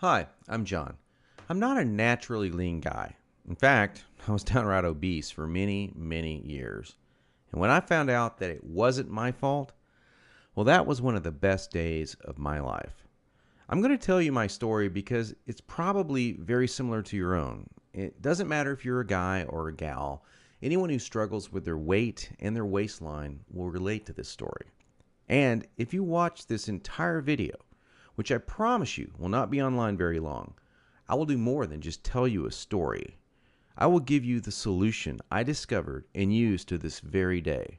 Hi, I'm John. I'm not a naturally lean guy. In fact, I was downright obese for many, many years. And when I found out that it wasn't my fault, well, that was one of the best days of my life. I'm going to tell you my story because it's probably very similar to your own. It doesn't matter if you're a guy or a gal, anyone who struggles with their weight and their waistline will relate to this story. And if you watch this entire video, which I promise you will not be online very long, I will do more than just tell you a story. I will give you the solution I discovered and use to this very day.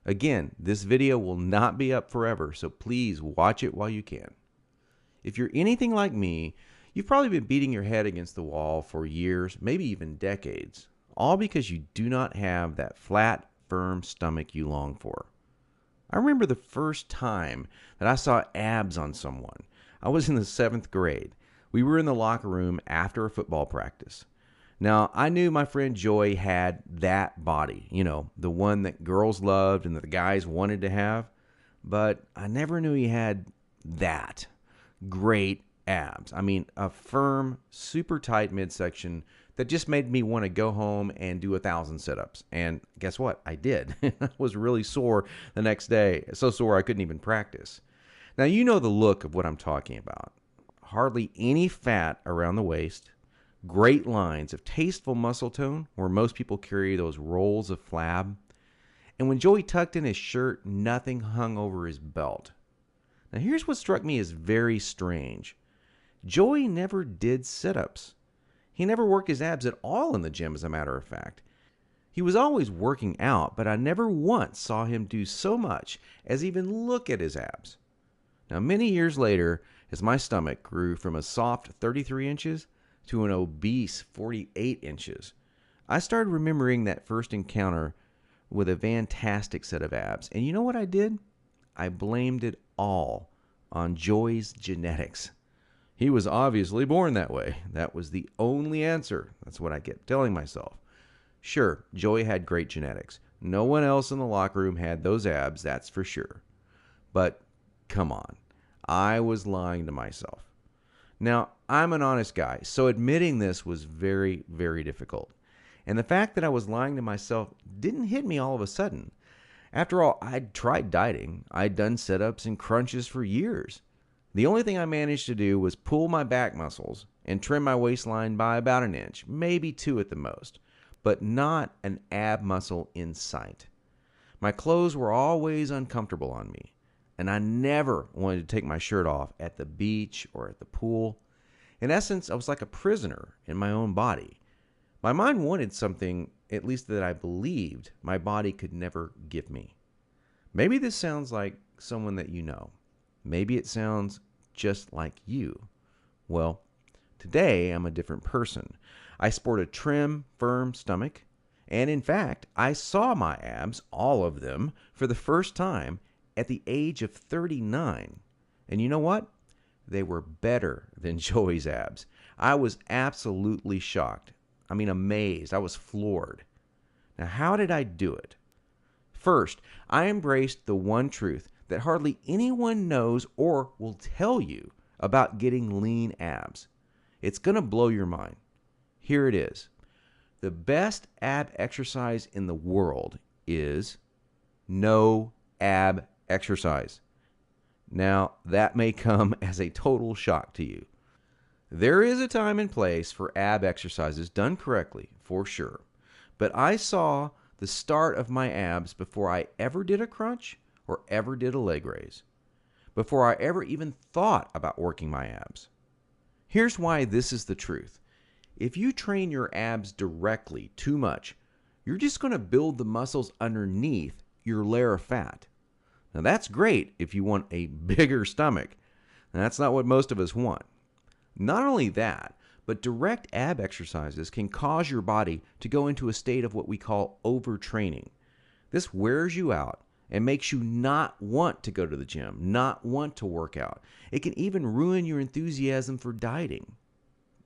Again, this video will not be up forever, so please watch it while you can. If you're anything like me, you've probably been beating your head against the wall for years, maybe even decades, all because you do not have that flat, firm stomach you long for. I remember the first time that I saw abs on someone. I was in the 7th grade. We were in the locker room after a football practice. Now, I knew my friend Joy had that body, the one that girls loved and that the guys wanted to have, but I never knew he had that great abs. I mean, a firm, super tight midsection that just made me want to go home and do 1,000 sit-ups. And guess what? I did. I was really sore the next day. So sore I couldn't even practice. Now, you know the look of what I'm talking about. Hardly any fat around the waist, great lines of tasteful muscle tone where most people carry those rolls of flab. And when Joey tucked in his shirt, nothing hung over his belt. Now, here's what struck me as very strange. Joey never did sit-ups. He never worked his abs at all in the gym, as a matter of fact. He was always working out, but I never once saw him do so much as even look at his abs. Now, many years later, as my stomach grew from a soft 33 inches to an obese 48 inches, I started remembering that first encounter with a fantastic set of abs. And you know what I did? I blamed it all on Joey's genetics. He was obviously born that way. That was the only answer. That's what I kept telling myself. Sure, Joey had great genetics. No one else in the locker room had those abs, that's for sure. But come on, I was lying to myself. Now, I'm an honest guy, so admitting this was very, very difficult. And the fact that I was lying to myself didn't hit me all of a sudden. After all, I'd tried dieting. I'd done sit-ups and crunches for years. The only thing I managed to do was pull my back muscles and trim my waistline by about an inch, maybe 2 at the most, but not an ab muscle in sight. My clothes were always uncomfortable on me, and I never wanted to take my shirt off at the beach or at the pool. In essence, I was like a prisoner in my own body. My mind wanted something, at least that I believed, my body could never give me. Maybe this sounds like someone that you know. Maybe it sounds just like you. Well, today I'm a different person. I sport a trim, firm stomach, and in fact, I saw my abs, all of them, for the first time at the age of 39. And you know what? They were better than Joey's abs. I was absolutely shocked. I mean, amazed. I was floored. Now, how did I do it? First, I embraced the one truth that hardly anyone knows or will tell you about getting lean abs. It's going to blow your mind. Here it is. The best ab exercise in the world is no ab exercise. Now, that may come as a total shock to you. There is a time and place for ab exercises done correctly, for sure. But I saw the start of my abs before I ever did a crunch or ever did a leg raise, before I ever even thought about working my abs. Here's why this is the truth. If you train your abs directly too much, you're just going to build the muscles underneath your layer of fat. Now that's great if you want a bigger stomach. And that's not what most of us want. Not only that, but direct ab exercises can cause your body to go into a state of what we call overtraining. This wears you out and makes you not want to go to the gym, not want to work out. It can even ruin your enthusiasm for dieting.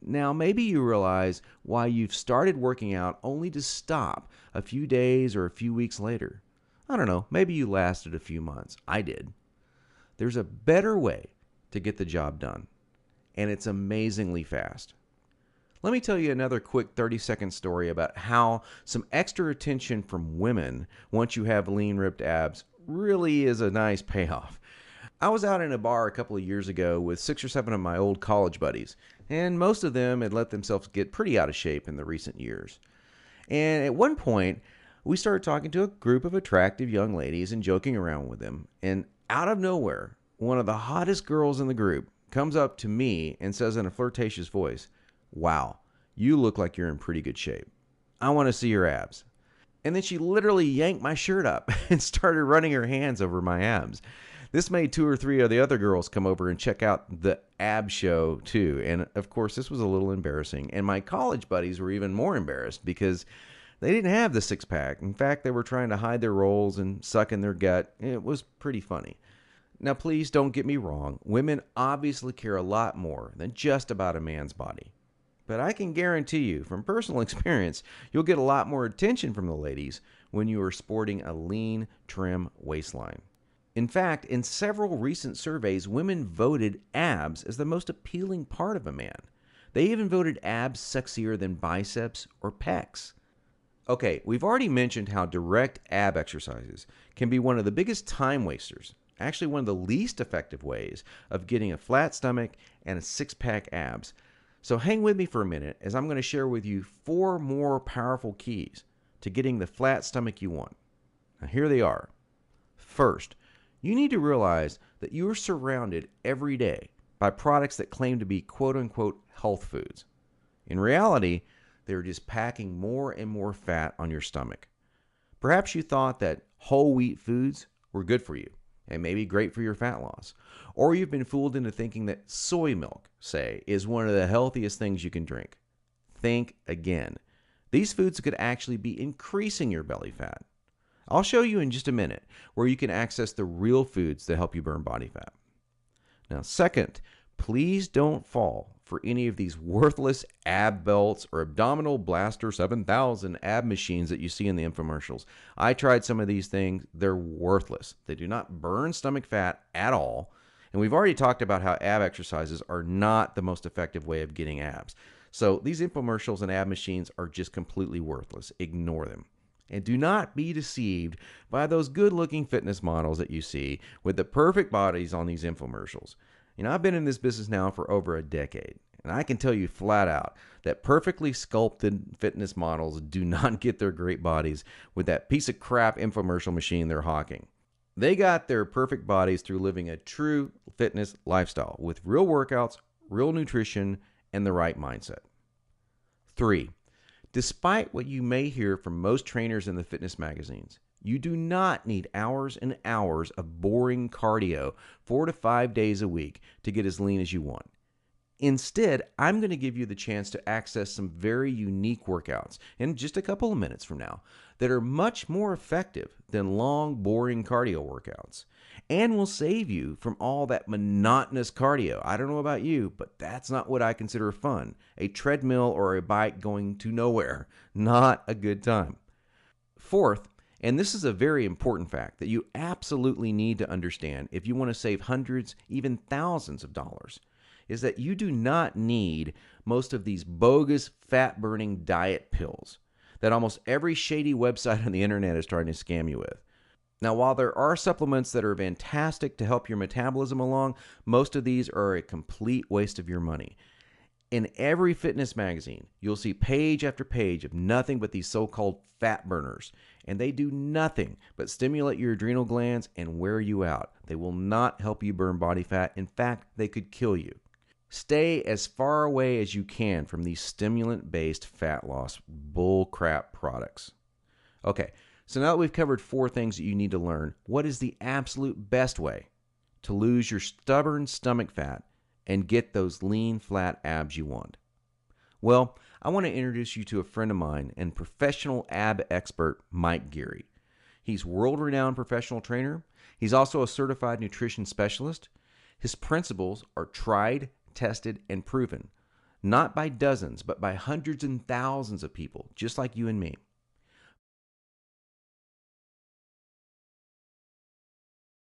Now, maybe you realize why you've started working out only to stop a few days or a few weeks later. I don't know, maybe you lasted a few months. I did. There's a better way to get the job done. and it's amazingly fast. Let me tell you another quick 30-second story about how some extra attention from women once you have lean, ripped abs really is a nice payoff. I was out in a bar a couple of years ago with 6 or 7 of my old college buddies, and most of them had let themselves get pretty out of shape in the recent years. And at one point, we started talking to a group of attractive young ladies and joking around with them, and out of nowhere, one of the hottest girls in the group comes up to me and says in a flirtatious voice, "Wow, you look like you're in pretty good shape. I want to see your abs." And then she literally yanked my shirt up and started running her hands over my abs. This made 2 or 3 of the other girls come over and check out the ab show too. And of course, this was a little embarrassing. And my college buddies were even more embarrassed because they didn't have the six pack. In fact, they were trying to hide their rolls and suck in their gut. It was pretty funny. Now, please don't get me wrong. Women obviously care a lot more than just about a man's body. But I can guarantee you, from personal experience, you'll get a lot more attention from the ladies when you are sporting a lean, trim waistline. In fact, in several recent surveys, women voted abs as the most appealing part of a man. They even voted abs sexier than biceps or pecs. Okay, we've already mentioned how direct ab exercises can be one of the biggest time wasters, actually one of the least effective ways of getting a flat stomach and a six-pack abs. So hang with me for a minute as I'm going to share with you 4 more powerful keys to getting the flat stomach you want. Now here they are. First, you need to realize that you are surrounded every day by products that claim to be quote-unquote health foods. In reality, they're just packing more and more fat on your stomach. Perhaps you thought that whole wheat foods were good for you and maybe great for your fat loss. Or you've been fooled into thinking that soy milk, say, is one of the healthiest things you can drink. Think again. These foods could actually be increasing your belly fat. I'll show you in just a minute where you can access the real foods that help you burn body fat. Now, second, please don't fall for any of these worthless ab belts or abdominal blaster 7000 ab machines that you see in the infomercials. I tried some of these things. They're worthless. They do not burn stomach fat at all. And we've already talked about how ab exercises are not the most effective way of getting abs. So these infomercials and ab machines are just completely worthless. Ignore them. And do not be deceived by those good-looking fitness models that you see with the perfect bodies on these infomercials. You know, I've been in this business now for over a decade, and I can tell you flat out that perfectly sculpted fitness models do not get their great bodies with that piece of crap infomercial machine they're hawking. They got their perfect bodies through living a true fitness lifestyle with real workouts, real nutrition, and the right mindset. 3. Despite what you may hear from most trainers in the fitness magazines, you do not need hours and hours of boring cardio 4 to 5 days a week to get as lean as you want. Instead, I'm going to give you the chance to access some very unique workouts in just a couple of minutes from now that are much more effective than long, boring cardio workouts and will save you from all that monotonous cardio. I don't know about you, but that's not what I consider fun. A treadmill or a bike going to nowhere. Not a good time. Fourth, and this is a very important fact that you absolutely need to understand if you want to save hundreds, even thousands of dollars, is that you do not need most of these bogus fat-burning diet pills that almost every shady website on the internet is trying to scam you with. Now, while there are supplements that are fantastic to help your metabolism along, most of these are a complete waste of your money. In every fitness magazine, you'll see page after page of nothing but these so-called fat burners, and they do nothing but stimulate your adrenal glands and wear you out. They will not help you burn body fat. In fact, they could kill you. Stay as far away as you can from these stimulant-based fat loss bullcrap products. Okay, so now that we've covered 4 things that you need to learn, what is the absolute best way to lose your stubborn stomach fat and get those lean, flat abs you want? Well, I want to introduce you to a friend of mine and professional ab expert, Mike Geary. He's world-renowned professional trainer. He's also a certified nutrition specialist. His principles are tried, tested, and proven, not by dozens, but by hundreds and thousands of people, just like you and me.